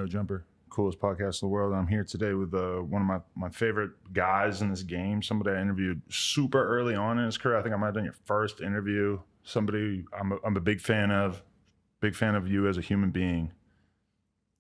Jumper, coolest podcast in the world. I'm here today with one of my favorite guys in this game, somebody I interviewed super early on in his career. I think I might have done your first interview. Somebody I'm a big fan of you as a human being.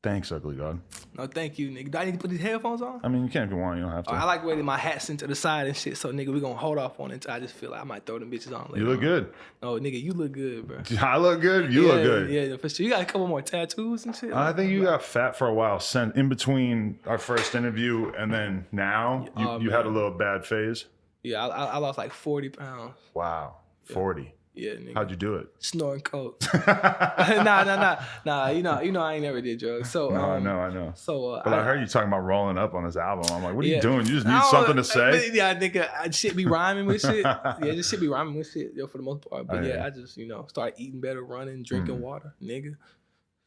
Thanks, Ugly God. No, thank you, nigga. Do I need to put these headphones on? I mean, you can if you want. You don't have to. I like waiting my hat's into the side and shit, so nigga, we gonna hold off on it until I just feel like I might throw them bitches on later. You look good. No, nigga, you look good, bro. I look good? You look good. Yeah, for sure. You got a couple more tattoos and shit? I think you got fat for a while. In between our first interview and then now, you had a little bad phase. Yeah, I lost like 40 pounds. Wow, 40. Yeah, nigga. How'd you do it? Snoring coke. Nah. You know, I ain't never did drugs. So no, I know. So, but I heard you talking about rolling up on this album. I'm like, what are you doing? You just need something to say. Yeah, nigga, shit be rhyming with shit. Yeah, this shit be rhyming with shit, yo, for the most part. But I just started eating better, running, drinking water, nigga.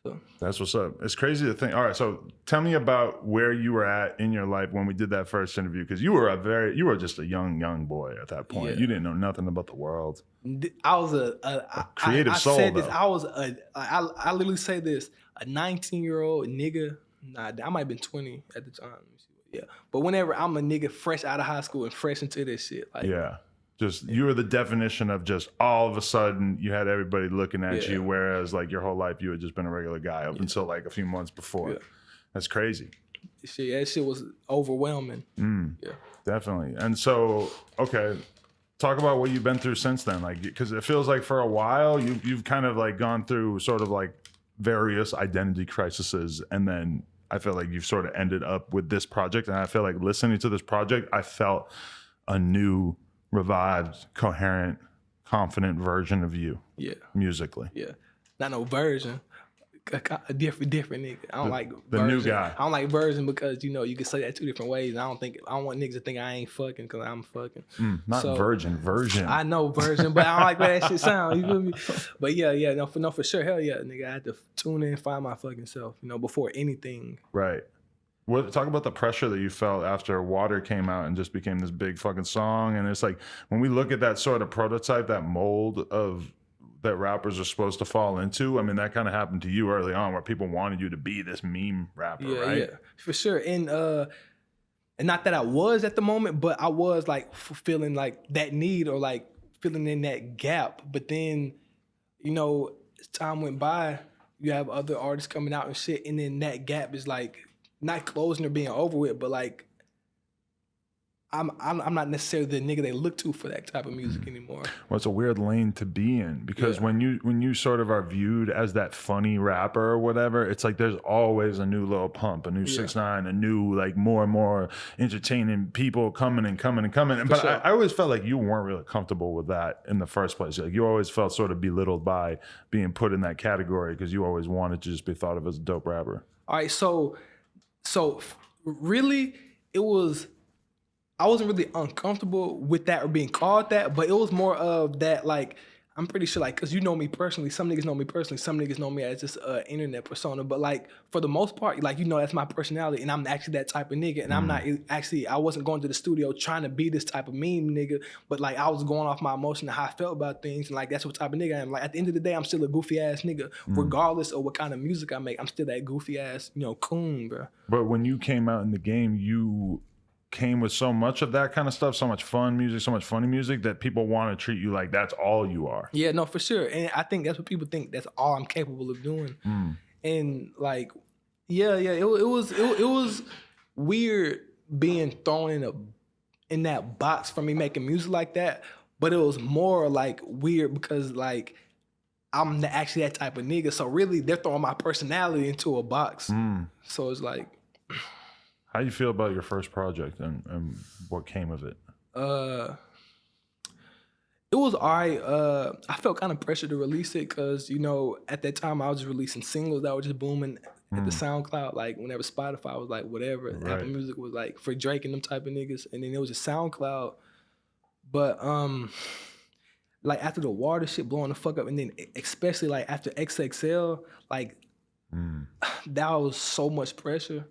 So that's what's up. It's crazy to think. All right, so tell me about where you were at in your life when we did that first interview, because you were just a young boy at that point. Yeah. You didn't know nothing about the world. I was a creative soul. Said this, I literally say this, a 19-year-old nigga. Nah, I might have been 20 at the time. Yeah, but whenever I'm a nigga fresh out of high school and fresh into this shit, like you were the definition of just all of a sudden you had everybody looking at you, whereas like your whole life you had just been a regular guy up until like a few months before. Yeah. That's crazy. That shit was overwhelming. Yeah, definitely. And so, okay, talk about what you've been through since then, like, because it feels like for a while you've kind of like gone through sort of like various identity crises, and then I feel like you've sort of ended up with this project, and I feel like listening to this project, I felt a new, revived, coherent, confident version of you. Yeah. Musically. Yeah. Not no version. A different nigga. I don't like the version. New guy. I don't like version because you can say that two different ways. I don't want niggas to think I ain't fucking because I'm fucking. Not virgin, version. I know version, but I don't like the way that shit sound. You feel me? But yeah, for sure, hell yeah, nigga. I had to tune in and find my fucking self, before anything. Right. Talk about the pressure that you felt after Water came out and just became this big fucking song. And it's like, when we look at that sort of prototype, that mold of that rappers are supposed to fall into, I mean, that kind of happened to you early on, where people wanted you to be this meme rapper, right? Yeah, for sure. And not that I was at the moment, but I was like fulfilling like that need, or like filling in that gap. But then, as time went by, you have other artists coming out and shit, and then that gap is like not closing or being over with, but like I'm not necessarily the nigga they look to for that type of music anymore. Well, it's a weird lane to be in, because when you sort of are viewed as that funny rapper or whatever, it's like there's always a new Lil Pump, a new 6ix9ine, a new like more and more entertaining people coming. But I always felt like you weren't really comfortable with that in the first place. Like you always felt sort of belittled by being put in that category, because you always wanted to just be thought of as a dope rapper. All right, so really I wasn't really uncomfortable with that or being called that, but it was more of that, like, I'm pretty sure, like, because you know me personally, some niggas know me personally, some niggas know me as just an internet persona, but like, for the most part, like, that's my personality, and I'm actually that type of nigga, and I'm not actually, I wasn't going to the studio trying to be this type of meme nigga, but like, I was going off my emotion and how I felt about things, and like, that's what type of nigga I am. Like, at the end of the day, I'm still a goofy ass nigga, regardless of what kind of music I make, I'm still that goofy ass, coon, bro. But when you came out in the game, you came with so much of that kind of stuff, so much fun music, so much funny music, that people want to treat you like that's all you are. Yeah, no, for sure. And I think that's what people think, that's all I'm capable of doing. And like, it was weird being thrown in that box for me making music like that. But it was more like weird because like I'm actually that type of nigga. So really they're throwing my personality into a box. So it's like, how do you feel about your first project and what came of it? It was all right. I felt kind of pressured to release it because, at that time I was just releasing singles that were just booming at the SoundCloud. Like whenever Spotify was like whatever, Apple Music was like for Drake and them type of niggas, and then it was just SoundCloud. But like after the Water shit blowing the fuck up, and then especially like after XXL, like that was so much pressure.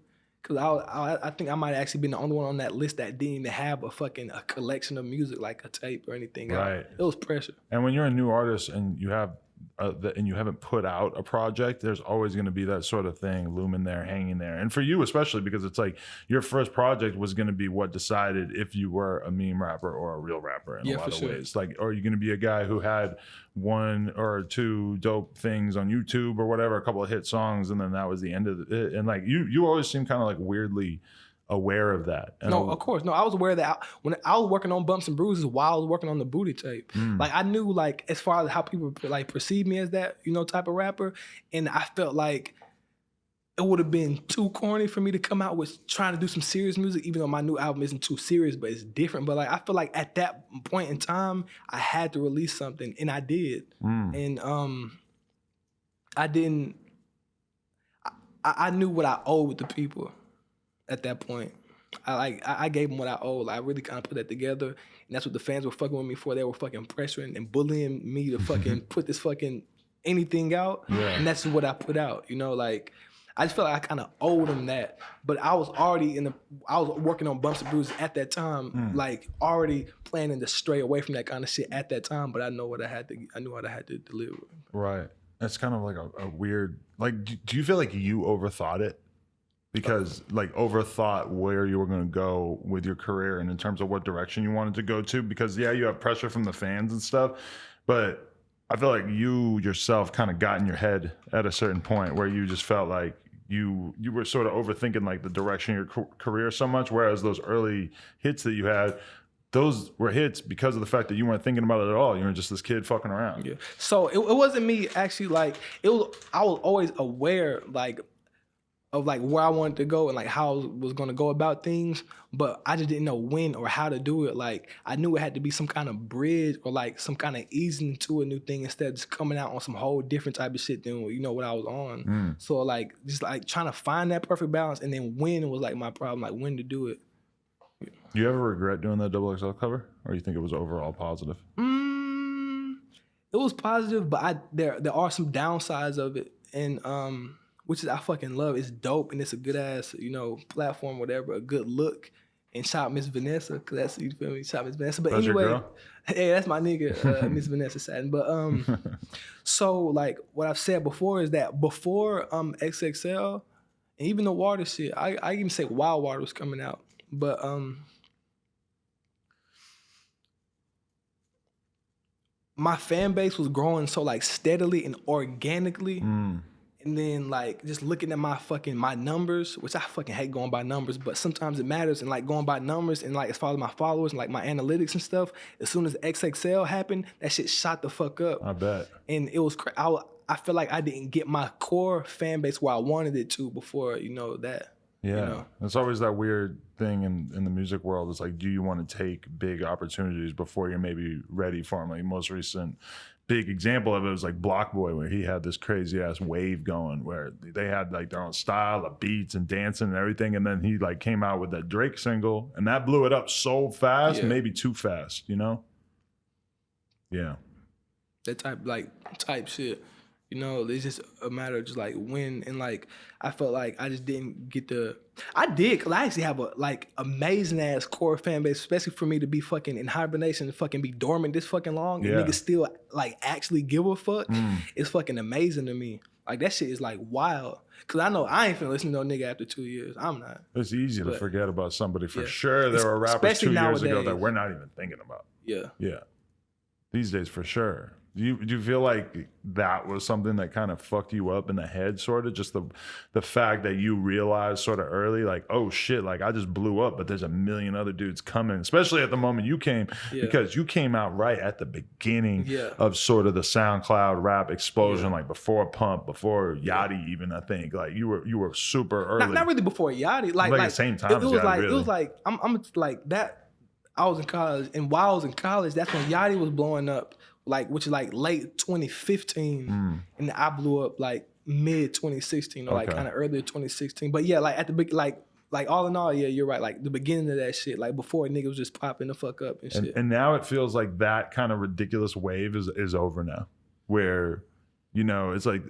Cause I think I might have actually been the only one on that list that didn't even have a collection of music, like a tape or anything. Right. It was pressure. And when you're a new artist and you have and you haven't put out a project, there's always going to be that sort of thing looming there, hanging there. And for you especially, because it's like your first project was going to be what decided if you were a meme rapper or a real rapper in a lot of ways. Like, are you going to be a guy who had 1 or 2 dope things on YouTube or whatever, a couple of hit songs, and then that was the end of it? And like you always seem kind of like weirdly aware of that. And no, of course. No, I was aware of that when I was working on Bumps and Bruises while I was working on the Booty tape. Like I knew like as far as how people like perceive me as that, you know, type of rapper. And I felt like it would have been too corny for me to come out with trying to do some serious music, even though my new album isn't too serious, but it's different. But like I feel like at that point in time, I had to release something, and I did. And I didn't. I knew what I owed the people at that point. I gave them what I owed. Like, I really kind of put that together, and that's what the fans were fucking with me for. They were fucking pressuring and bullying me to fucking put this fucking anything out, and that's what I put out. You know, like I just felt like I kind of owed them that. But I was already I was working on Bumps and Bruises at that time, like already planning to stray away from that kind of shit at that time. But I know what I knew what I had to deliver. Right. That's kind of like a weird. Like, do you feel like you overthought it? Because like overthought where you were going to go with your career and in terms of what direction you wanted to go to, because you have pressure from the fans and stuff, but I feel like you yourself kind of got in your head at a certain point where you just felt like you were sort of overthinking like the direction of your career so much, whereas those early hits that you had, those were hits because of the fact that you weren't thinking about it at all. You were just this kid fucking around. Yeah. So it wasn't me actually, like I was always aware like of like where I wanted to go and like how I was going to go about things, but I just didn't know when or how to do it. Like I knew it had to be some kind of bridge or like some kind of easing to a new thing instead of just coming out on some whole different type of shit than what I was on. So like just like trying to find that perfect balance, and then when was like my problem, like when to do it. Do you ever regret doing that XXL cover, or you think it was overall positive? It was positive, but there are some downsides of it, and which is I fucking love. It's dope, and it's a good ass, platform, whatever, a good look. And shout out Miss Vanessa, cause that's, you feel me, shout out Miss Vanessa. But that's anyway, your girl? Hey, that's my nigga, Miss Vanessa Satin. But so like what I've said before is that before XXL and even the Water shit, I even say Wild Water was coming out, but my fan base was growing so like steadily and organically. And then like just looking at my numbers, which I fucking hate going by numbers, but sometimes it matters. And like going by numbers and like as far as my followers and like my analytics and stuff, as soon as XXL happened, that shit shot the fuck up. I bet. And it was I feel like I didn't get my core fan base where I wanted it to before, that. Yeah, it's always that weird thing in the music world. It's like, do you want to take big opportunities before you're maybe ready for them? Like most recent big example of it was like Block Boy, where he had this crazy ass wave going where they had like their own style of beats and dancing and everything, and then he like came out with that Drake single, and that blew it up so fast, maybe too fast, Yeah, that type shit. It's just a matter of just like when, and like I felt like I just didn't get I did, because I actually have a like amazing ass core fan base, especially for me to be fucking in hibernation and fucking be dormant this fucking long and niggas still like actually give a fuck. It's fucking amazing to me. Like that shit is like wild. Cause I know I ain't finna listen to no nigga after 2 years. I'm not. It's easy to forget about somebody for sure. There were rappers 2 years ago that we're not even thinking about. Yeah. These days for sure. Do you feel like that was something that kind of fucked you up in the head, sort of? Just the fact that you realized sort of early, like, oh shit, like I just blew up, but there's a million other dudes coming, especially at the moment you came, because you came out right at the beginning of sort of the SoundCloud rap explosion, like before Pump, before Yachty even, I think. Like you were super early. Not really before Yachty. Like the same time it was Yachty, like really. It was like I'm like that. I was in college, and while I was in college, that's when Yachty was blowing up. Like, which is like late 2015, and I blew up like mid 2016 or like kind of earlier 2016. But yeah, like at the big, like all in all, yeah, you're right. Like the beginning of that shit, like before niggas was just popping the fuck up and shit. And now it feels like that kind of ridiculous wave is over now, where You know, it's like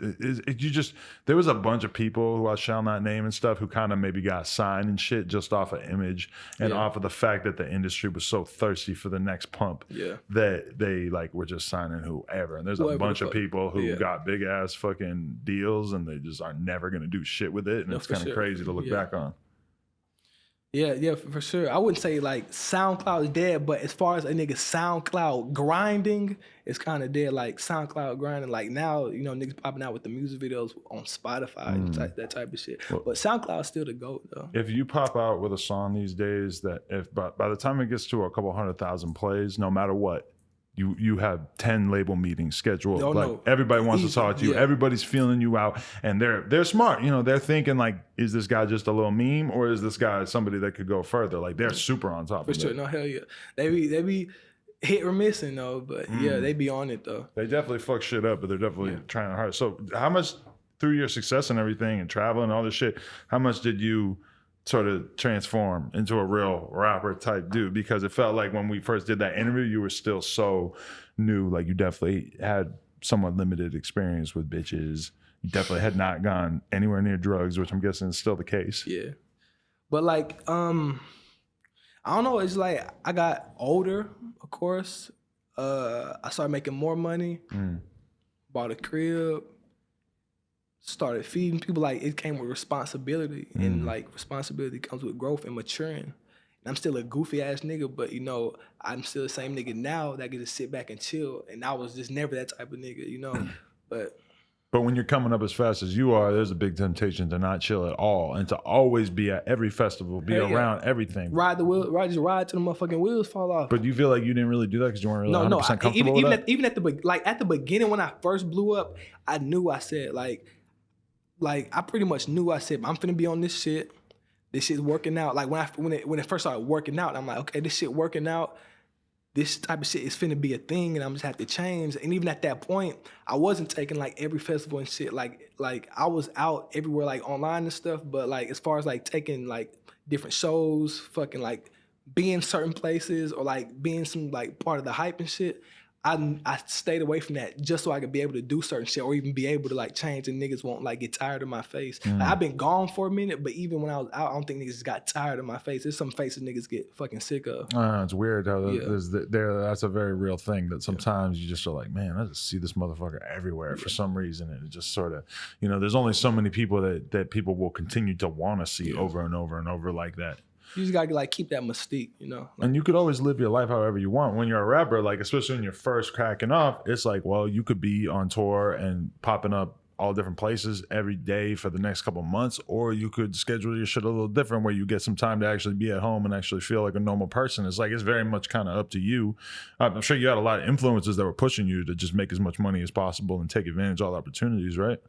there was a bunch of people who I shall not name and stuff who kind of maybe got signed and shit just off of image and off of the fact that the industry was so thirsty for the next pump that they like were just signing whoever. And there's a bunch of people who got big ass fucking deals and they just are never gonna do shit with it. And it's kind of crazy to look back on. Yeah, for sure. I wouldn't say like SoundCloud is dead, but as far as a nigga SoundCloud grinding, it's kind of dead. Like SoundCloud grinding, like now, you know, niggas popping out with the music videos on Spotify and that type of shit. Well, but SoundCloud's still the GOAT though. If you pop out with a song these days that if by the time it gets to a couple 100,000 plays, no matter what, you have 10 label meetings scheduled. Everybody wants to talk to you. Everybody's feeling you out, and they're smart. You know, they're thinking like, is this guy just a little meme, or is this guy somebody that could go further? Like they're super on top of it. For sure, no hell yeah. They be hit or missing though, but yeah, they be on it though. They definitely fuck shit up, but they're definitely trying hard. So how much through your success and everything and traveling and all this shit, how much did you sort of transform into a real rapper type dude? Because it felt like when we first did that interview, you were still so new. Like you definitely had somewhat limited experience with bitches. You definitely had not gone anywhere near drugs, which I'm guessing is still the case. Yeah. But like, I don't know. It's like I got older, of course. I started making more money, bought a crib, started feeding people. Like it came with responsibility, and like responsibility comes with growth and maturing. And I'm still a goofy ass nigga, but you know, I'm still the same nigga now that I get to sit back and chill. And I was just never that type of nigga, you know. But when you're coming up as fast as you are, there's a big temptation to not chill at all and to always be at every festival, be around everything. Ride the wheel, just ride till the motherfucking wheels fall off. But you feel like you didn't really do that because you weren't really 100% comfortable with that? Even at the beginning when I first blew up, I knew I said like I pretty much knew I said I'm finna be on this shit. This shit's working out. Like when it first started working out, I'm like, okay, this shit working out. This type of shit is finna be a thing, and I'm just have to change. And even at that point, I wasn't taking like every festival and shit. Like I was out everywhere, like online and stuff. But like as far as like taking like different shows, fucking like being certain places or like being some like part of the hype and shit, I stayed away from that just so I could be able to do certain shit or even be able to like change and niggas won't like get tired of my face. Like, I've been gone for a minute, but even when I was out, I don't think niggas just got tired of my face. There's some faces niggas get fucking sick of. It's weird how that's a very real thing that sometimes you just are like, man, I just see this motherfucker everywhere for some reason. And it just sort of, you know, there's only so many people that people will continue to want to see over and over and over like that. You just gotta like keep that mystique, you know. Like, and you could always live your life however you want. When you're a rapper, like especially when you're first cracking off, it's like, well, you could be on tour and popping up all different places every day for the next couple of months, or you could schedule your shit a little different where you get some time to actually be at home and actually feel like a normal person. It's like it's very much kind of up to you. I'm sure you had a lot of influences that were pushing you to just make as much money as possible and take advantage of all opportunities, right?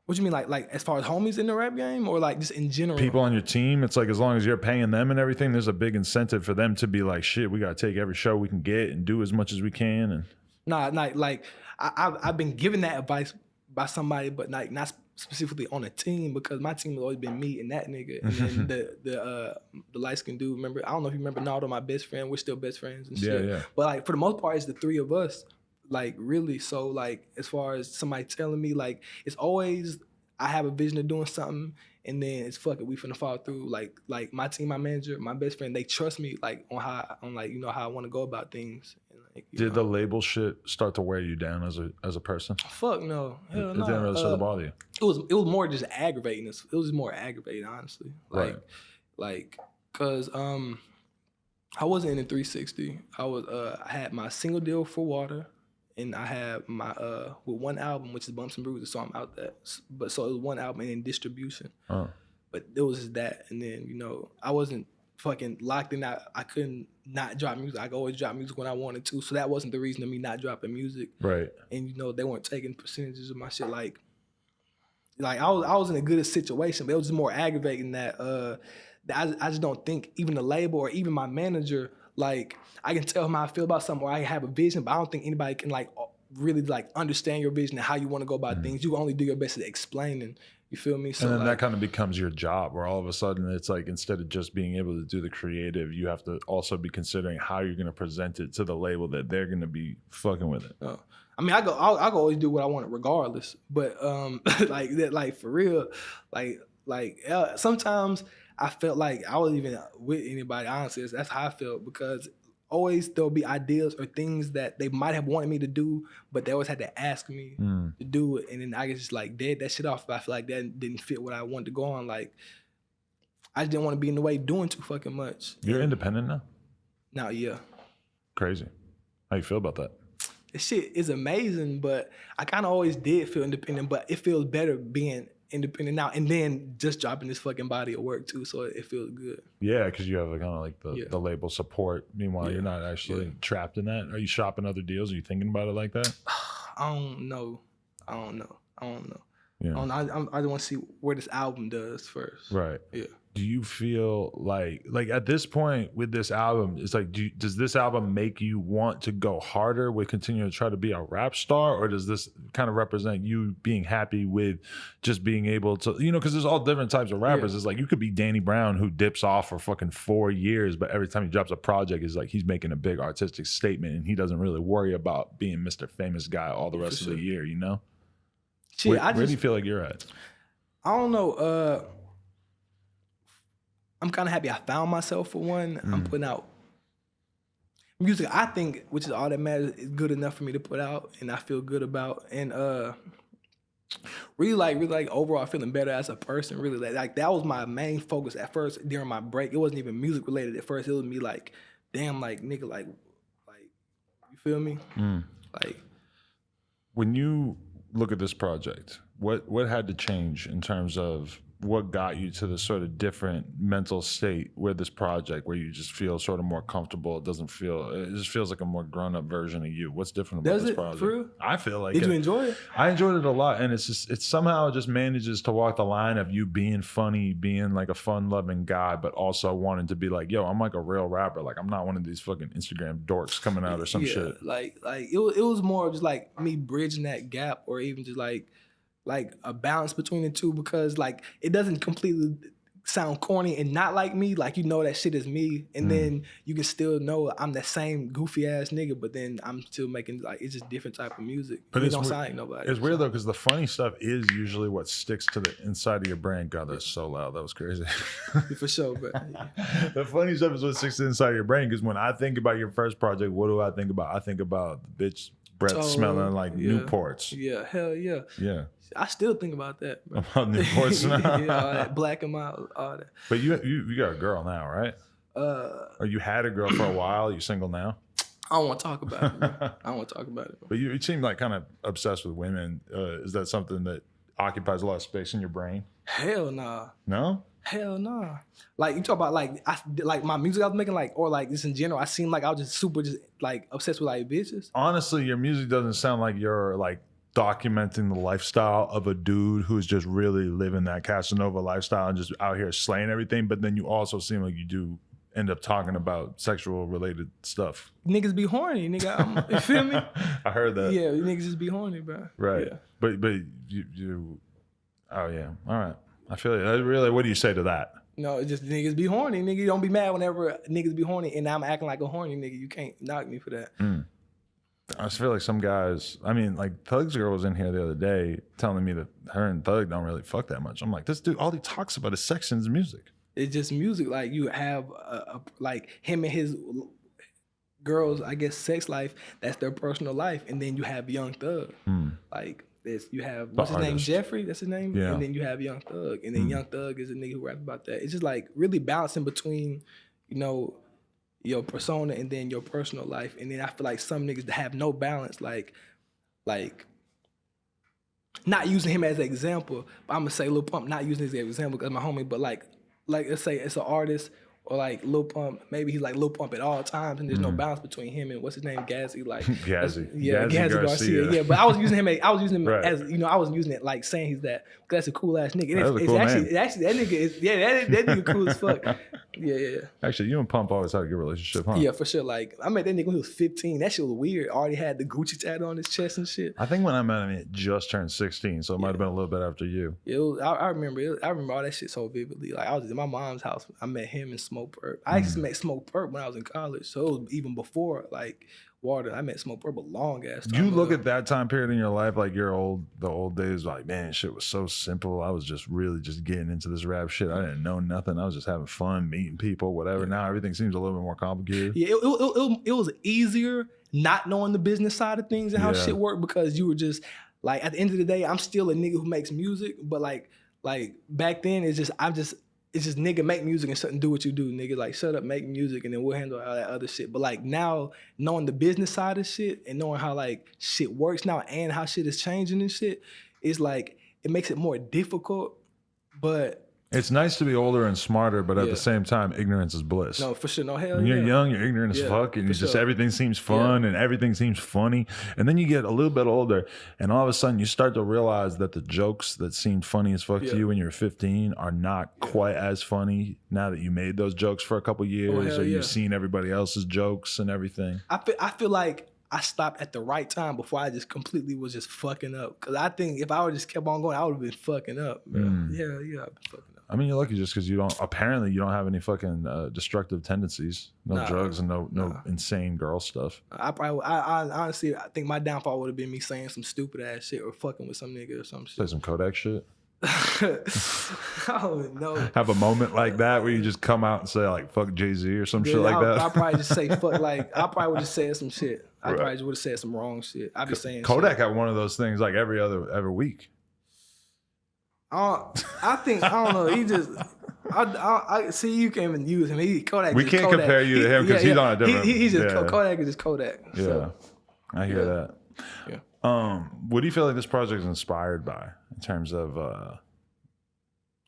What you mean, like as far as homies in the rap game, or like just in general? People on your team. It's like as long as you're paying them and everything, there's a big incentive for them to be like, shit, we gotta take every show we can get and do as much as we can. And like I've been given that advice by somebody, but like not specifically on a team, because my team has always been me and that nigga, and then the light skinned dude. Remember, I don't know if you remember Naldo, my best friend. We're still best friends and shit. Yeah. But like for the most part, it's the three of us. Like really, so like as far as somebody telling me, like it's always I have a vision of doing something, and then it's fuck it, we finna follow through. Like my team, my manager, my best friend, they trust me like on like you know how I want to go about things. And, like, did the label shit start to wear you down as a person? Fuck no, hell no. It didn't really start to bother you. It was more just aggravating. It was more aggravating, honestly. Like cause I wasn't in the 360. I had my single deal for Water. And I have my with one album, which is Bumps Bruises, so I'm out that. But so it was one album and then distribution. But it was just that, and then you know I wasn't fucking locked in. I couldn't not drop music. I could always drop music when I wanted to, so that wasn't the reason of me not dropping music. Right. And you know they weren't taking percentages of my shit. Like I was in a good situation, but it was just more aggravating that I just don't think even the label or even my manager. Like, I can tell how I feel about something, or I have a vision, but I don't think anybody can like really like understand your vision and how you want to go about things. You can only do your best at explaining You feel me? So And then like, that kind of becomes your job, where all of a sudden it's like instead of just being able to do the creative, you have to also be considering how you're going to present it to the label that they're going to be fucking with it. I mean, I go always do what I want regardless. But like that, like for real, sometimes I felt like I was even with anybody. Honestly, that's how I felt, because always there'll be ideas or things that they might have wanted me to do, but they always had to ask me to do it, and then I could just like dead that shit off if I feel like that didn't fit what I wanted to go on. Like I just didn't want to be in the way doing too fucking much. You're independent now? Now, yeah. Crazy. How you feel about that? This shit is amazing, but I kind of always did feel independent, but it feels better being independent now and then just dropping this fucking body of work too, so it feels good. Yeah, because you have kind of like the label support. Meanwhile, you're not actually trapped in that. Are you shopping other deals? Are you thinking about it like that? I don't know. Yeah. I just want to see where this album does first. Right. Yeah. Do you feel like at this point with this album, it's like, does this album make you want to go harder with continuing to try to be a rap star, or does this kind of represent you being happy with just being able to, because there's all different types of rappers. It's like you could be Danny Brown, who dips off for fucking 4 years, but every time he drops a project, it's like he's making a big artistic statement, and he doesn't really worry about being Mr. Famous Guy all the rest of the year, Shit, where do you feel like you're at? I don't know. I'm kind of happy I found myself for one. I'm putting out music I think, which is all that matters, is good enough for me to put out and I feel good about. And really like overall feeling better as a person. Really like that was my main focus at first during my break. It wasn't even music related at first. It was me like, damn, like nigga, like you feel me? Like when you look at this project, what had to change in terms of what got you to this sort of different mental state with this project, where you just feel sort of more comfortable? It just feels like a more grown-up version of you. What's different about this project? For real? I feel like Did you enjoy it? I enjoyed it a lot, and it somehow just manages to walk the line of you being funny, being like a fun-loving guy, but also wanting to be like, yo, I'm like a real rapper. Like I'm not one of these fucking Instagram dorks coming out or some shit. Like it was more of just like me bridging that gap, or even just like a balance between the two, because like it doesn't completely sound corny and not like me. Like that shit is me, and then you can still know I'm that same goofy ass nigga, but then I'm still making like it's just different type of music. But it don't sound like nobody. It's weird though, because the funny stuff is usually what sticks to the inside of your brain. God, that's so loud. That was crazy. For sure, but the funny stuff is what sticks to the inside of your brain. Because when I think about your first project, what do I think about? I think about the bitch breath smelling like Newports. Yeah, hell yeah. Yeah. I still think about that. Bro. About Newports now. Yeah, all that black and mild, all that. But you got a girl now, right? Or you had a girl for a while. You single now? I don't want to talk about it. Bro. I don't want to talk about it. Bro. But you seem like kind of obsessed with women. Is that something that occupies a lot of space in your brain? Hell nah. No? Hell nah. Like you talk about like my music I was making, like, or like just in general, I seem like I was just super just like obsessed with like bitches. Honestly, your music doesn't sound like you're like documenting the lifestyle of a dude who's just really living that Casanova lifestyle and just out here slaying everything. But then you also seem like you do end up talking about sexual related stuff. Niggas be horny, nigga. You feel me? I heard that. Yeah, niggas just be horny, bro. Right. Yeah. But you oh yeah. All right. I feel it. Really, what do you say to that? No, it's just niggas be horny. Nigga, don't be mad whenever niggas be horny and I'm acting like a horny nigga. You can't knock me for that. I just feel like some guys, I mean, like Thug's girl was in here the other day telling me that her and Thug don't really fuck that much. I'm like, this dude, all he talks about is sex and his music. It's just music. Like you have like him and his girls, I guess, sex life. That's their personal life, and then you have Young Thug. Like you have what's his name, Jeffrey. That's his name. Yeah. And then you have Young Thug, and then Young Thug is a nigga who raps about that. It's just like really balancing between, your persona and then your personal life. And then I feel like some niggas that have no balance, like not using him as an example, but I'm gonna say Lil Pump, not using his example because my homie, but like let's say it's an artist or like Lil Pump, maybe he's like Lil Pump at all times and there's no balance between him and what's his name, Gazzy, like Gazzy. Gazzy Garcia. Yeah, but I was using him right. as I wasn't using it like saying he's that, because that's a cool ass nigga. That's a cool actually that nigga is that nigga cool as fuck. Yeah. Actually, you and Pump always had a good relationship, huh? Yeah, for sure. Like, I met that nigga when he was 15. That shit was weird. Already had the Gucci tattoo on his chest and shit. I think when I met him, he had just turned 16, so it might have been a little bit after you. I remember all that shit so vividly. Like, I was in my mom's house. I met him and Smoke Perp. I actually met Smoke Perp when I was in college, so it was even before like Water. I met Smoke Perp a long ass time. You look at that time period in your life, like the old days, like, man, shit was so simple. I was just really just getting into this rap shit. I didn't know nothing. I was just having fun, meeting people, whatever. Now everything seems a little bit more complicated. Yeah, it was easier not knowing the business side of things and how shit worked, because you were just like, at the end of the day, I'm still a nigga who makes music, but like back then it's just nigga, make music and do what you do, nigga. Like, shut up, make music, and then we'll handle all that other shit. But like now, knowing the business side of shit and knowing how like shit works now and how shit is changing and shit, it's like it makes it more difficult. But it's nice to be older and smarter, but at the same time, ignorance is bliss. No, for sure. No, hell when you're young, you're ignorant as fuck, and you just everything seems fun and everything seems funny. And then you get a little bit older, and all of a sudden you start to realize that the jokes that seemed funny as fuck to you when you're 15 are not quite as funny now that you made those jokes for a couple years, or you've seen everybody else's jokes and everything. I feel like I stopped at the right time before I just completely was just fucking up. Because I think if I would just kept on going, I would have been fucking up. Yeah, I've been fucking up. I mean, you're lucky just because you don't have any fucking destructive tendencies, no drugs and no insane girl stuff. I honestly, I think my downfall would have been me saying some stupid ass shit or fucking with some nigga or some shit. Say some Kodak shit. Oh no! Have a moment like that where you just come out and say like "fuck Jay-Z" or some shit like that. I'll probably just say fuck. Like, I probably would just say some shit. I probably just would have said some wrong shit. I'd be saying Kodak shit. had one of those things like every week. I think, I don't know. He just, I see, you can't even use him. Kodak. We can't Kodak. compare you to him because he's on a different. He's just Kodak is just Kodak. Yeah, so, I hear that. Yeah. What do you feel like this project is inspired by in terms of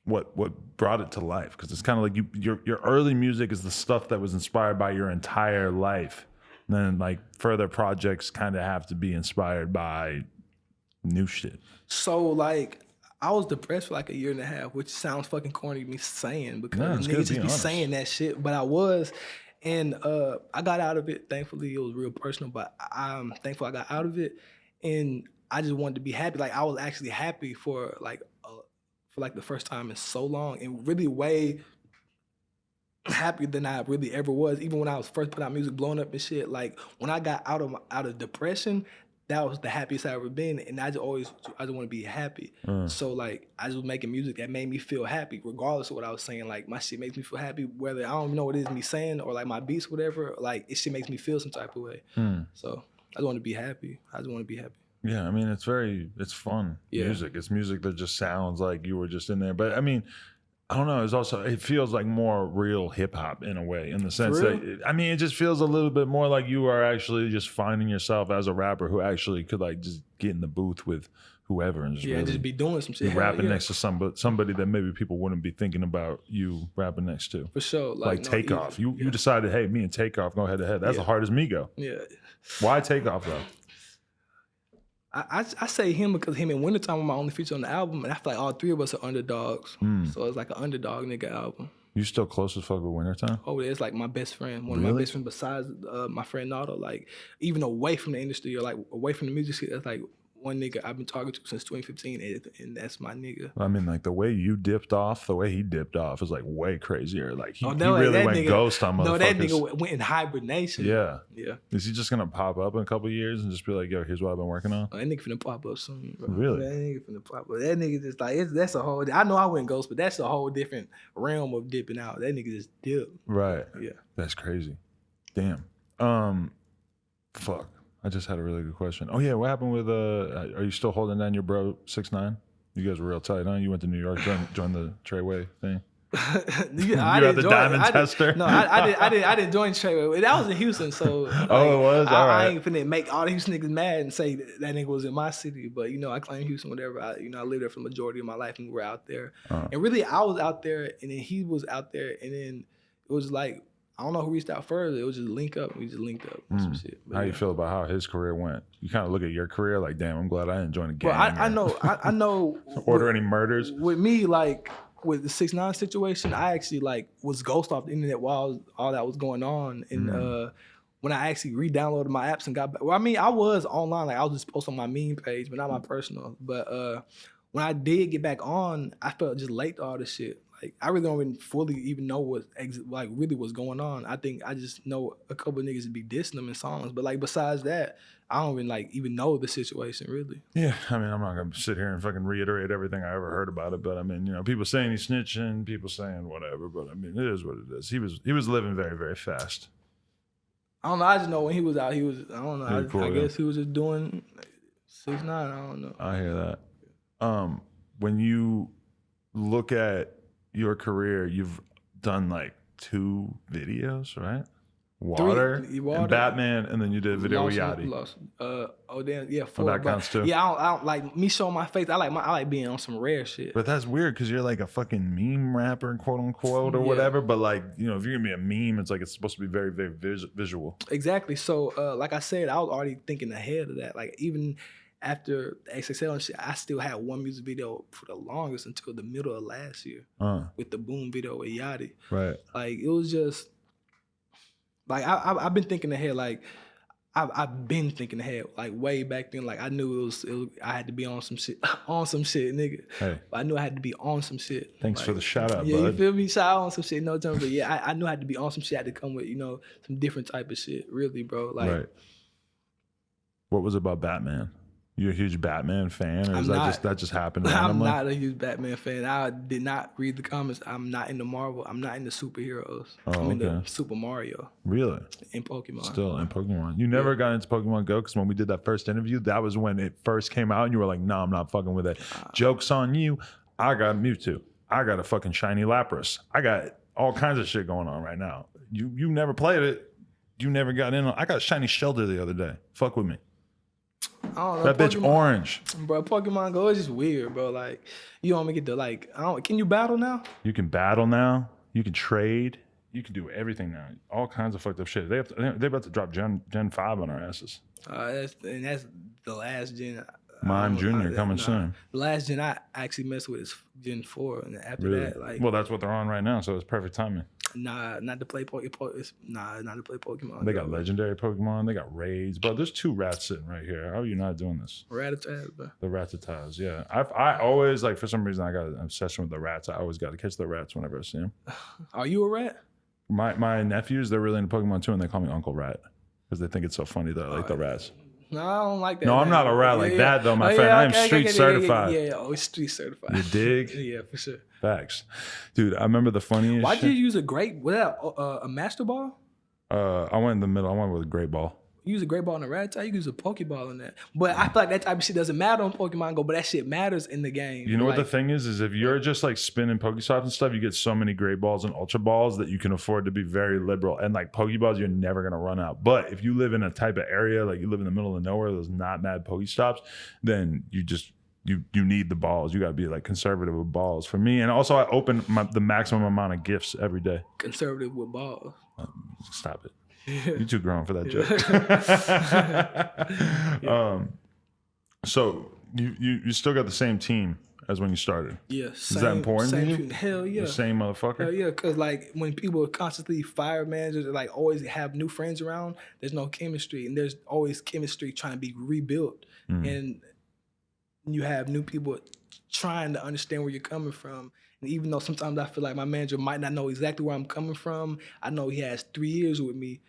what brought it to life? Because it's kind of like your early music is the stuff that was inspired by your entire life. And then like further projects kind of have to be inspired by new shit. So like, I was depressed for like a year and a half, which sounds fucking corny to me saying, because niggas just be saying that shit, but I was. And I got out of it. Thankfully, it was real personal, but I'm thankful I got out of it. And I just wanted to be happy. Like, I was actually happy for the first time in so long, and really way happier than I really ever was. Even when I was first putting out music, blowing up and shit. Like, when I got out of depression, that was the happiest I've ever been, and I just want to be happy. So like, I just was making music that made me feel happy, regardless of what I was saying. Like, my shit makes me feel happy, whether I don't even know what it is me saying or like my beats, whatever. Like, it shit makes me feel some type of way. So I just want to be happy. Yeah, I mean, it's fun music. It's music that just sounds like you were just in there. But I mean, I don't know. It feels like more real hip hop in a way, in the sense that it just feels a little bit more like you are actually just finding yourself as a rapper who actually could like just get in the booth with whoever and just really just be doing some shit, rapping next to somebody that maybe people wouldn't be thinking about you rapping next to. For sure, like Takeoff. You decided, hey, me and Takeoff go head to head. That's the hardest me go. Yeah. Why Takeoff though? I say him because him and Wintertime were my only feature on the album, and I feel like all three of us are underdogs. So it's like an underdog nigga album. You still close as fuck with Wintertime? Oh, it's like my best friend. One of my best friends besides my friend Nato. Like, even away from the industry or like away from the music shit, that's like one nigga I've been talking to since 2015, and that's my nigga. I mean, like the way you dipped off, the way he dipped off is like way crazier. Like he really went ghost on motherfuckers. No, that nigga went in hibernation. Yeah. Yeah. Is he just gonna pop up in a couple of years and just be like, yo, here's what I've been working on? Oh, that nigga finna pop up soon, bro. Really? That nigga finna pop up. That nigga just like, that's a whole, I know I went ghost, but that's a whole different realm of dipping out. That nigga just dipped. Right. Yeah. That's crazy. Damn. Fuck. I just had a really good question. Oh yeah, what happened with are you still holding down your bro 6ix9ine? You guys were real tight, huh? You went to New York, joined the Treyway thing. You had the diamond tester. I didn't join Treyway. That was in Houston, so like, it was. All right. I ain't finna make all the Houston niggas mad and say that nigga was in my city. But I claim Houston, whatever. I lived there for the majority of my life, and we were out there. And really, I was out there, and then he was out there, and then it was like, I don't know who reached out further. It was just link up. We just linked up and some shit. But how you feel about how his career went? You kind of look at your career like, damn, I'm glad I didn't join a gang. Well, I know. Order any murders? With me, like, with the 6ix9ine situation, I actually like was ghost off the internet while all that was going on, and when I actually re-downloaded my apps and got back, well, I mean, I was online, like I was just posting on my meme page, but not my personal. But when I did get back on, I felt just late to all this shit. Like I really don't even fully even know what really was going on. I think I just know a couple of niggas be dissing them in songs, but like besides that, I don't even know the situation really. Yeah, I mean, I'm not gonna sit here and fucking reiterate everything I ever heard about it, but I mean, you know, people saying he's snitching, people saying whatever, but I mean, it is what it is. He was living very, very fast. I don't know. I just know when he was out, I don't know. Pretty cool, I yeah. guess he was just doing 6ix9ine. I don't know. I hear that. When you look at your career, you've done like 2 videos, right? Water and Batman, and then you did a video with Yachty. Oh damn, yeah, 4. That counts too. Yeah, I don't like me showing my face. I like being on some rare shit. But that's weird because you're like a fucking meme rapper, quote unquote, or whatever. But like, you know, if you're gonna be a meme, it's like it's supposed to be very, very visual. Exactly. So, like I said, I was already thinking ahead of that. Like even after the XXL and shit, I still had one music video for the longest until the middle of last year with the Boom video with Yachty. Right. Like it was just like I've been thinking ahead. Like I've been thinking ahead. Like way back then. Like I knew it was I had to be on some shit, nigga. Hey. I knew I had to be on some shit. Thanks like, for the shout out, yeah, bud. you feel me? Shout out on some shit, no terms. But yeah, I knew I had to be on some shit. I had to come with some different type of shit. Really, bro. Like, right. What was it about Batman? You're a huge Batman fan, or is that just happened randomly? I'm not a huge Batman fan. I did not read the comments. I'm not into Marvel. I'm not into superheroes. I'm into Super Mario. Really? And Pokemon. Still in Pokemon. You never got into Pokemon Go because when we did that first interview, that was when it first came out, and you were like, "No, I'm not fucking with it." Joke's on you. I got Mewtwo. I got a fucking shiny Lapras. I got all kinds of shit going on right now. You never played it. You never got in on. I got a shiny Shelter the other day. Fuck with me. I don't know. That bitch orange. Bro, Pokemon Go is just weird, bro. Like, you want me to get the, like, can you battle now? You can battle now. You can trade. You can do everything now. All kinds of fucked up shit. They're about to drop Gen 5 on our asses. That's the last gen. Mime Jr. coming soon. The last gen I actually messed with is Gen 4, and after that, like, well, that's what they're on right now, so it's perfect timing. Not to play Pokemon. Not to play Pokemon. They got legendary Pokemon. They got raids, bro. There's 2 rats sitting right here. How are you not doing this? Rattatas, bro. The Rattatas, yeah. I always like, for some reason I got an obsession with the rats. I always got to catch the rats whenever I see them. Are you a rat? My nephews, they're really into Pokemon too, and they call me Uncle Rat because they think it's so funny that I like the rats. No, I don't like that. No, I'm not a rat like that though, my friend. I am street certified. Yeah, always street certified. You dig? Yeah, for sure. Facts, dude. I remember the funniest. Why'd you use a master ball? I went in the middle. I went with a great ball. You use a great ball in a rat type. You use a Pokeball in that. But I feel like that type of shit doesn't matter on Pokemon Go. But that shit matters in the game. You know what the thing is if you're just like spinning Pokestops and stuff, you get so many great balls and ultra balls that you can afford to be very liberal. And like Pokeballs, you're never gonna run out. But if you live in a type of area like you live in the middle of nowhere, there's not mad Pokestops, then you just you need the balls. You gotta be like conservative with balls for me. And also I open the maximum amount of gifts every day. Conservative with balls. Stop it. You're too grown for that joke. So you still got the same team as when you started. Yeah. Is that important to you? Hell yeah. The same motherfucker? Hell yeah. Because like when people constantly fire managers, like always have new friends around, there's no chemistry. And there's always chemistry trying to be rebuilt. And you have new people trying to understand where you're coming from. And even though sometimes I feel like my manager might not know exactly where I'm coming from, I know he has 3 years with me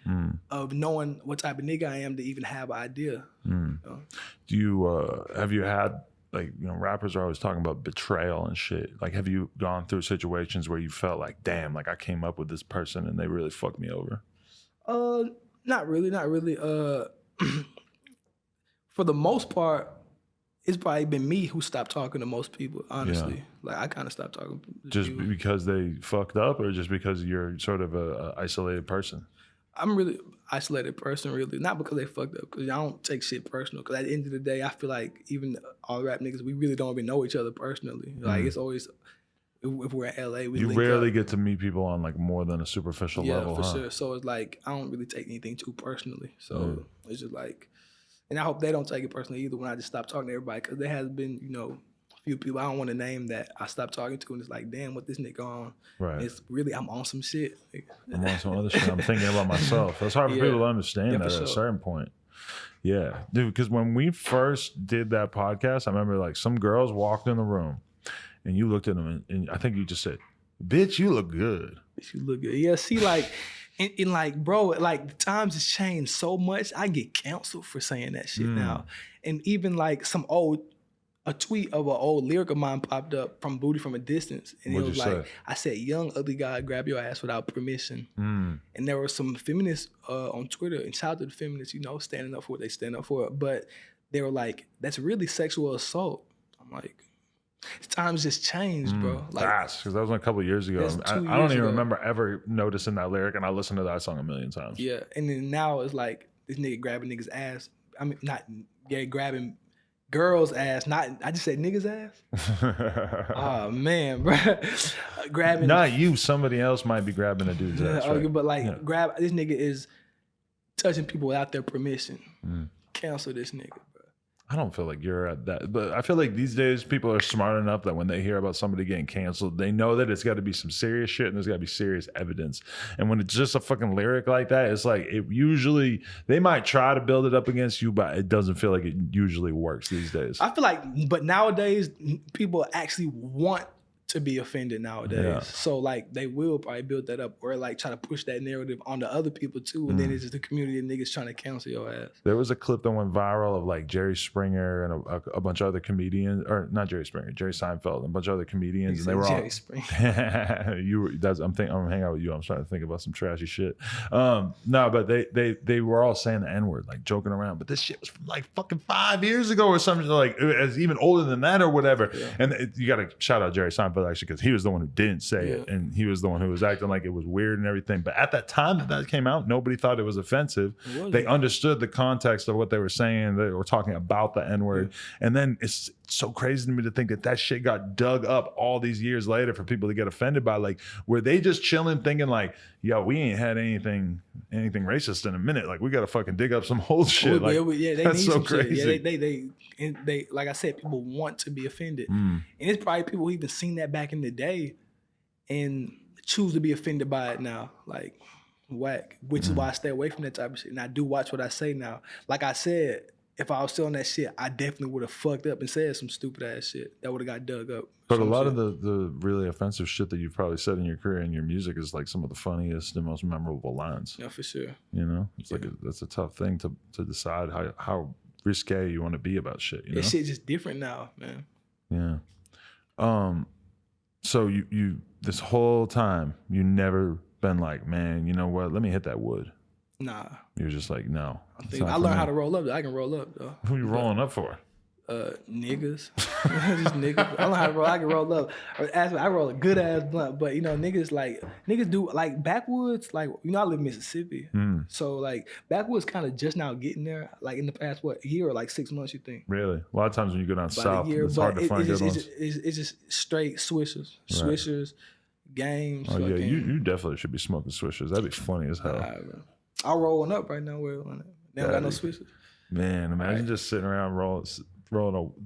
of knowing what type of nigga I am to even have an idea. You know? Do you have you had, like, you know, rappers are always talking about betrayal and shit. Like, have you gone through situations where you felt like, damn, like I came up with this person and they really fucked me over? Not really. For the most part, it's probably been me who stopped talking to most people, honestly. Yeah. Like, I kind of stopped talking to just people. Because they fucked up, or just because you're sort of a isolated person? I'm really isolated person, really. Not because they fucked up, because I don't take shit personal. Because at the end of the day, I feel like even all rap niggas, we really don't even know each other personally. Like, it's always, if we're in LA, we link rarely up. get to meet people on like more than a superficial level, Yeah, for sure. So it's like, I don't really take anything too personally. So it's just like, and I hope they don't take it personally either when I just stop talking to everybody, because there has been, you know, few people I don't want to name that I stopped talking to, and it's like, damn, what this nigga on? Right. It's really, I'm on some shit. I'm on some other shit. I'm thinking about myself. That's hard for people to understand that at a certain point. Yeah, dude, because when we first did that podcast, I remember like some girls walked in the room and you looked at them and I think you just said, bitch, you look good. Bitch, you look good. Yeah, see, like, and like, bro, like the times has changed so much. I get canceled for saying that shit now. And even like a tweet of an old lyric of mine popped up from Booty from a Distance. And it was like, I said, young, ugly God, grab your ass without permission. And there were some feminists on Twitter, and shout out to the feminists, you know, standing up for what they stand up for. But they were like, that's really sexual assault. I'm like, times just changed, bro. Like, because that was a couple of years ago. I don't even remember ever noticing that lyric, and I listened to that song a million times. Yeah, and then now it's like this nigga grabbing niggas' ass. I mean, not grabbing girls' ass. I just said niggas' ass. Oh man, bro, grabbing. Not you. Somebody else might be grabbing a dude's ass. Right? But like, grab this nigga is touching people without their permission. Cancel this nigga. I don't feel like you're at that, but I feel like these days people are smart enough that when they hear about somebody getting canceled, they know that it's got to be some serious shit and there's got to be serious evidence. And when it's just a fucking lyric like that, it's like it usually, they might try to build it up against you, but it doesn't feel like it usually works these days. I feel like, but nowadays people actually want to be offended nowadays. Yeah. So like they will probably build that up or like try to push that narrative onto other people too. And then it's just the community of niggas trying to cancel your ass. There was a clip that went viral of like Jerry Springer and a bunch of other comedians, or not Jerry Springer, Jerry Seinfeld and a bunch of other comedians. And they were Jerry all Springer. I'm hanging out with you. I'm starting to think about some trashy shit. No, but they were all saying the N-word, like joking around. But this shit was from like fucking 5 years ago or something, like it's even older than that or whatever. Yeah. And you got to shout out Jerry Seinfeld actually, because he was the one who didn't say it, and he was the one who was acting like it was weird and everything. But at that time that came out, nobody thought it was offensive. They understood the context of what they were saying. They were talking about the N-word. And then it's so crazy to me to think that shit got dug up all these years later for people to get offended by. Like, were they just chilling thinking like, yo, we ain't had anything racist in a minute. Like, we got to fucking dig up some old shit. Like, they that's need so some crazy. Shit. Yeah, they like I said, people want to be offended. And it's probably people who even seen that back in the day and choose to be offended by it now. Like, whack. Which is why I stay away from that type of shit. And I do watch what I say now. Like I said, if I was still on that shit, I definitely would have fucked up and said some stupid ass shit that would have got dug up. But a lot of the really offensive shit that you've probably said in your career and your music is like some of the funniest and most memorable lines. Yeah, for sure. You know, it's like that's a tough thing to decide how risque you want to be about shit. You know? That shit's just different now, man. Yeah. So you this whole time you never been like, man, you know what? Let me hit that wood. Nah. You're just like, no. I learned how to roll up. I can roll up though. Who you rolling up for? Niggas. Just niggas. I learned how to roll. I can roll up. I roll a good ass blunt, but you know, niggas do like backwoods. Like, you know, I live in Mississippi, so like backwoods kind of just now getting there. Like in the past, what, year or like 6 months? You think? Really? A lot of times when you go down south, it's hard to find good ones. It's just straight swishers, games. Oh yeah, you definitely should be smoking swishers. That'd be funny as hell. I'll roll one up right now. They don't got no swishers. Man, imagine just sitting around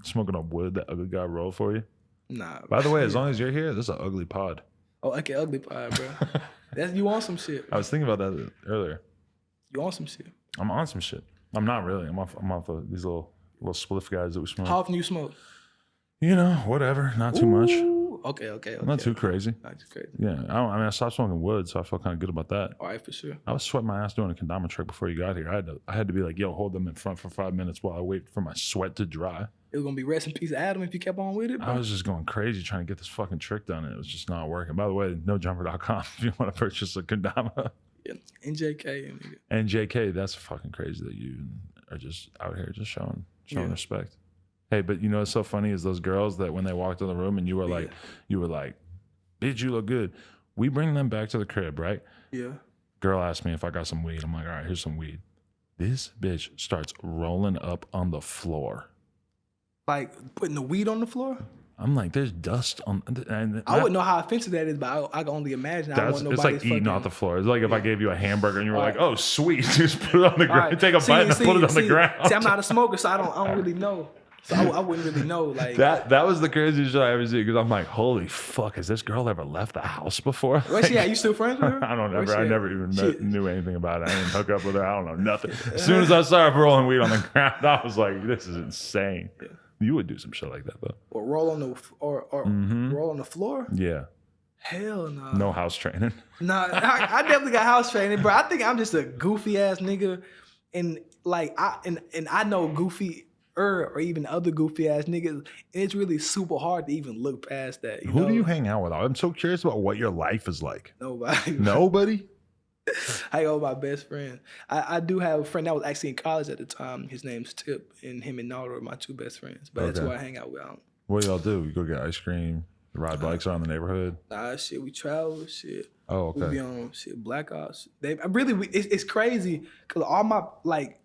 smoking a wood that Ugly God roll for you. Nah. By the way, as long as you're here, this is an ugly pod. Oh, okay, ugly pod, bro. You on some shit. I was thinking about that earlier. You on some shit? I'm on some shit. I'm not really. I'm off of these little spliff guys that we smoke. How often you smoke? You know, whatever. Not too much. Okay. Not too crazy. Not too crazy. Yeah. I stopped smoking wood, so I felt kind of good about that. All right, for sure. I was sweating my ass doing a kendama trick before you got here. I had to be like, yo, hold them in front for 5 minutes while I wait for my sweat to dry. It was going to be rest in peace Adam if you kept on with it, bro. I was just going crazy trying to get this fucking trick done, and it was just not working. By the way, nojumper.com if you want to purchase a kendama. Yeah, NJK. NJK, that's fucking crazy that you are just out here just showing respect. Hey, but you know what's so funny is those girls that when they walked in the room and you were like, bitch, you look good. We bring them back to the crib, right? Yeah. Girl asked me if I got some weed. I'm like, all right, here's some weed. This bitch starts rolling up on the floor. Like putting the weed on the floor? I'm like, there's dust on. And I wouldn't know how offensive that is, but I can only imagine. It's like eating off the floor. It's like if I gave you a hamburger and you were like, oh, sweet, just put it on the ground. Take a bite and put it on the ground. See, I'm not a smoker, so I don't really know. So I wouldn't really know. Like that was the craziest shit I ever seen because I'm like, holy fuck, has this girl ever left the house before? Where's she at? You still friends with her? I don't Where's ever. she I at? never even knew anything about it. I didn't hook up with her. I don't know nothing. As soon as I saw her rolling weed on the ground, I was like, this is insane. Yeah. You would do some shit like that though. Or roll on the roll on the floor? Yeah. Hell no. No house training. Nah, I definitely got house training, bro. I think I'm just a goofy ass nigga, and like I know goofy or even other goofy ass niggas, and it's really super hard to even look past that. You Who know? do you hang out with? I'm so curious about what your life is like. Nobody. Nobody? I go with my best friend. I do have a friend that was actually in college at the time. His name's Tip, and him and Naldo are my two best friends. But that's who I hang out with. What do y'all do? You go get ice cream, ride bikes around the neighborhood? Nah, shit, we travel, shit. Oh, okay. We be on shit, Black Ops. It's crazy because all my, like,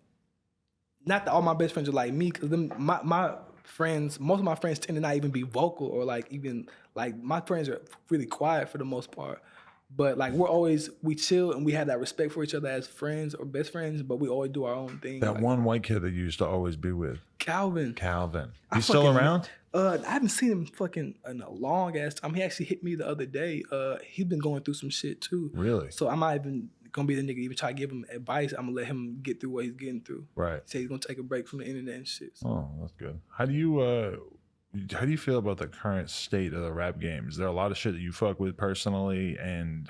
not that all my best friends are like me, because my friends, most of my friends tend to not even be vocal or like even, like, my friends are really quiet for the most part. But like we chill and we have that respect for each other as friends or best friends, but we always do our own thing. That like, one white kid that you used to always be with. Calvin. He's still around? I haven't seen him fucking in a long ass time. He actually hit me the other day. He's been going through some shit too. Really? So I'm not even gonna be the nigga even try to give him advice. I'm gonna let him get through what he's getting through. Right. Say he's gonna take a break from the internet and shit. So. Oh, that's good. How do you feel about the current state of the rap game? Is there a lot of shit that you fuck with personally, and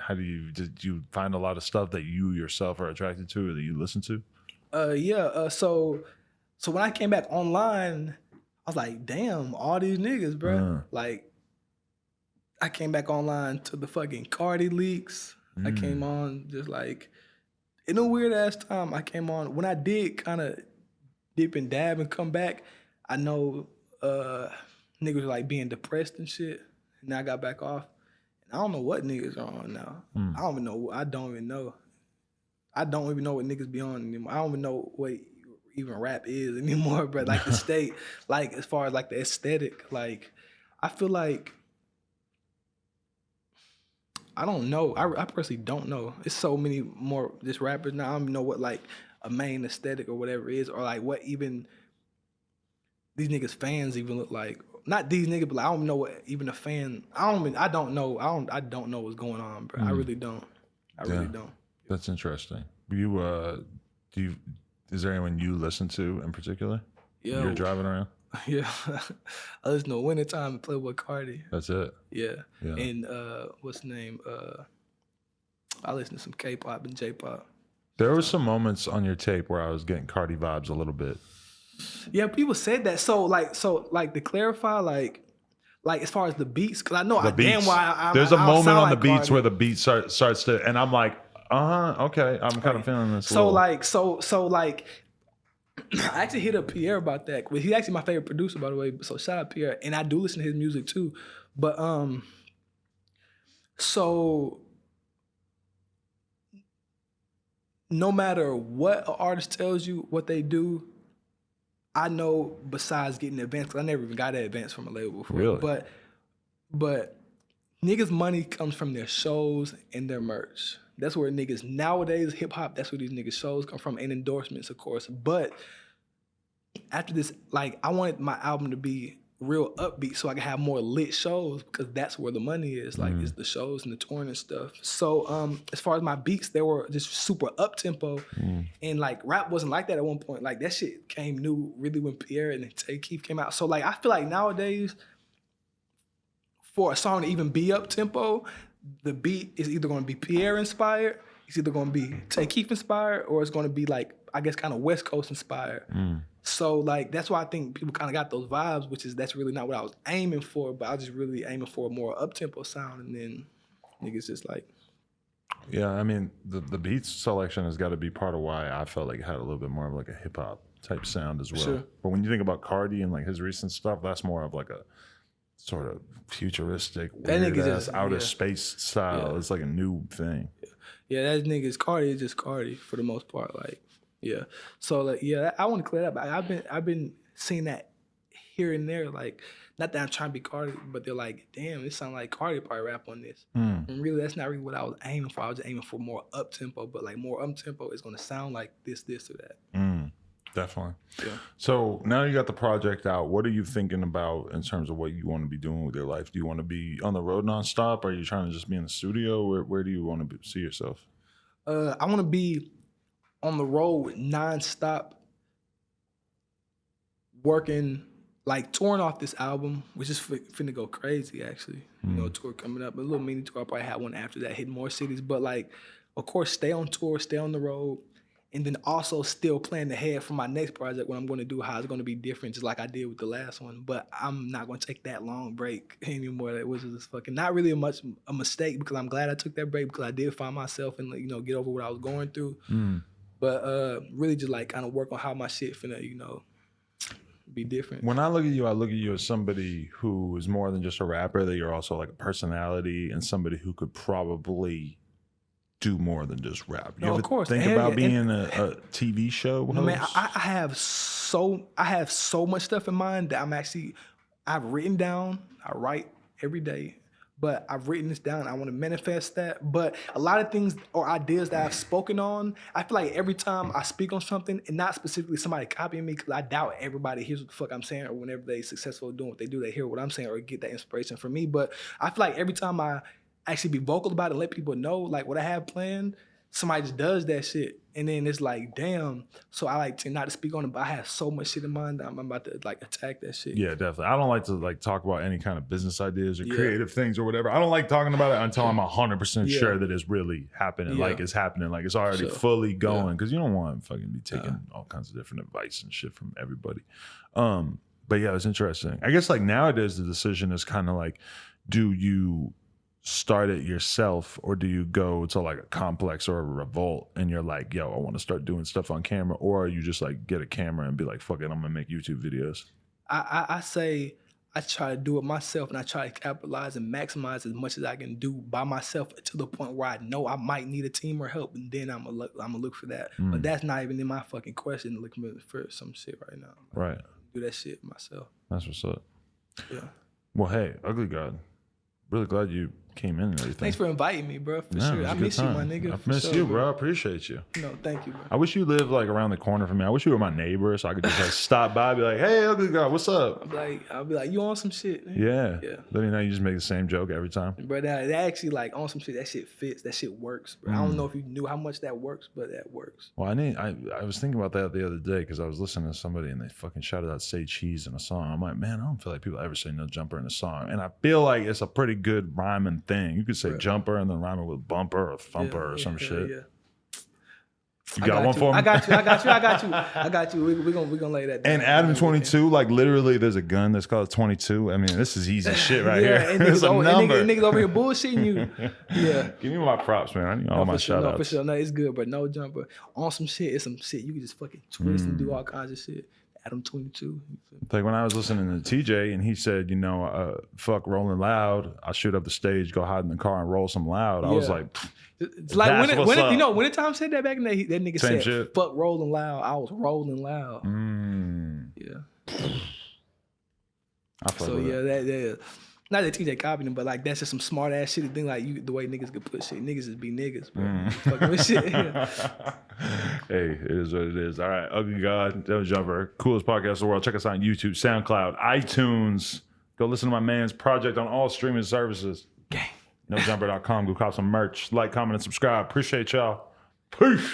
did you find a lot of stuff that you yourself are attracted to or that you listen to? So when I came back online, I was like, damn, all these niggas, bro. Like, I came back online to the fucking Carti leaks. I came on just like, in a weird ass time, I came on. When I did kind of dip and dab and come back, I know niggas were like being depressed and shit. And now I got back off. And I don't know what niggas are on now. I don't even know. I don't even know what niggas be on anymore. I don't even know what even rap is anymore, but like the state, like as far as like the aesthetic, like I feel like, I don't know. I personally don't know. It's so many more just rappers now. I don't even know what like a main aesthetic or whatever is, or like what even these niggas fans even look like. Not these niggas, but like, I don't know what even a fan. I don't know what's going on, bro. I really don't. I really don't. That's interesting. Is there anyone you listen to in particular? Yeah. You're driving around? Yeah. I listen to Wintertime and Playboi Carti. That's it? Yeah. And what's the name? I listen to some K-pop and J-pop. There were some moments on your tape where I was getting Carti vibes a little bit. Yeah, people said that. So to clarify, like as far as the beats, because I know damn why there's a moment on the like beats Carti. where the beat starts to, and I'm like, okay, I'm kind of feeling this. So like, I actually hit up Pierre about that. He's actually my favorite producer, by the way. So shout out Pierre, and I do listen to his music too. But so no matter what an artist tells you what they do, I know besides getting advance, because I never even got that advance from a label before. Really? But niggas' money comes from their shows and their merch. That's where niggas nowadays, hip hop, that's where these niggas' shows come from, and endorsements, of course. But after this, like, I wanted my album to be real upbeat so I could have more lit shows, because that's where the money is, like, it's the shows and the touring and stuff. So as far as my beats, they were just super up-tempo, and like rap wasn't like that at one point. Like that shit came new really when Pierre and Tay Keith came out. So like I feel like nowadays, for a song to even be up-tempo, the beat is either gonna be Pierre inspired, it's either gonna be Tay Keith inspired, or it's gonna be like, I guess, kind of West Coast inspired. So like that's why I think people kind of got those vibes, that's really not what I was aiming for, but I was just really aiming for a more up-tempo sound, and then niggas just like. Yeah, I mean the beats selection has got to be part of why I felt like it had a little bit more of like a hip hop type sound as well. Sure. But when you think about Carti and like his recent stuff, that's more of like a sort of futuristic, weird ass outer space style. Yeah. It's like a new thing. Yeah, that nigga's Carti is just Carti for the most part. Like, yeah. So like, yeah, I want to clear that up. I've been seeing that here and there. Like, not that I'm trying to be Carti, but they're like, damn, it sounds like Carti probably rap on this. And really, that's not really what I was aiming for. I was just aiming for more up tempo, but like more up tempo is gonna sound like this or that. Definitely. Yeah. So now you got the project out. What are you thinking about in terms of what you want to be doing with your life? Do you want to be on the road nonstop? Are you trying to just be in the studio? Where do you want to see yourself? I want to be on the road nonstop, working, like touring off this album, which is finna go crazy actually. You know, tour coming up, a little mini tour. I'll probably have one after that, hitting more cities. But like, of course, stay on tour, stay on the road, and then also still plan ahead for my next project, what I'm going to do, how it's going to be different, just like I did with the last one. But I'm not going to take that long break anymore. That was just fucking not really a mistake, because I'm glad I took that break, because I did find myself and, you know, get over what I was going through. But really just like kind of work on how my shit finna, you know, be different. When I look at you as somebody who is more than just a rapper, that you're also like a personality and somebody who could probably do more than just rap. You No, ever of course. think about being a TV show host? Man, I have so much stuff in mind that I've written down. I write every day, but I've written this down. I want to manifest that. But a lot of things or ideas that I've spoken on, I feel like every time I speak on something, and not specifically somebody copying me, because I doubt everybody hears what the fuck I'm saying, or whenever they successful doing what they do, they hear what I'm saying or get that inspiration from me. But I feel like every time I actually be vocal about it and let people know like what I have planned, somebody just does that shit. And then it's like, damn. So I like to not to speak on it, but I have so much shit in mind that I'm about to like attack that shit. Yeah, definitely. I don't like to like talk about any kind of business ideas or creative things or whatever. I don't like talking about it until I'm 100% sure that it's really happening, like it's happening, like it's already fully going. Because you don't want to fucking be taking all kinds of different advice and shit from everybody. But yeah, it's interesting. I guess like nowadays the decision is kind of like, do you start it yourself, or do you go to like a complex or a revolt and you're like, yo, I want to start doing stuff on camera? Or you just like get a camera and be like, fuck it, I'm gonna make YouTube videos? I say I try to do it myself, and I try to capitalize and maximize as much as I can do by myself to the point where I know I might need a team or help, and then I'm gonna look for that. But that's not even in my fucking question, looking for some shit right now. Right. Do that shit myself. That's what's up. Yeah. Well, hey, Ugly God, really glad you came in and everything. Thanks for inviting me, bro. For sure. I miss you, my nigga. I miss you, bro. I appreciate you. No, thank you, bro. I wish you lived like around the corner from me. I wish you were my neighbor, so I could just like stop by and be like, hey, Ugly God, what's up? I'll be like, you on some shit? Yeah. Let me know you just make the same joke every time. Bro, that actually like on some shit, that shit fits. That shit works, bro. I don't know if you knew how much that works, but that works. Well, I was thinking about that the other day because I was listening to somebody and they fucking shouted out "Say Cheese" in a song. I'm like, man, I don't feel like people ever say "No Jumper" in a song, and I feel like it's a pretty good rhyming thing. You could say "jumper" and then rhyme it with "bumper" or "thumper" or some shit. Yeah. You got one for me? I got you. We're gonna lay that down. And Adam 22, like literally, there's a gun that's called 22. I mean, this is easy shit right here. And It's a number. And niggas over here bullshitting you. Yeah. Give me my props, man. I need all my shout outs. For sure. No, it's good, but No Jumper. On some shit, it's some shit you can just fucking twist and do all kinds of shit. Adam 22. Like when I was listening to TJ and he said, you know, fuck rolling loud. I shoot up the stage, go hide in the car and roll some loud. I was like, it's like you know, Wintertime said that back in the day, that nigga Same said, shit. fuck rolling loud. I was rolling loud. Yeah. I fuck So with it. that not that TJ copied him, but like that's just some smart ass shit. Thing like the way niggas could put shit. Niggas just be niggas, bro. Fucking with shit. Yeah. Hey, it is what it is. All right, Ugly God, No Jumper, coolest podcast in the world. Check us out on YouTube, SoundCloud, iTunes. Go listen to my man's project on all streaming services. Gang. NoJumper.com. Go cop some merch. Like, comment, and subscribe. Appreciate y'all. Peace.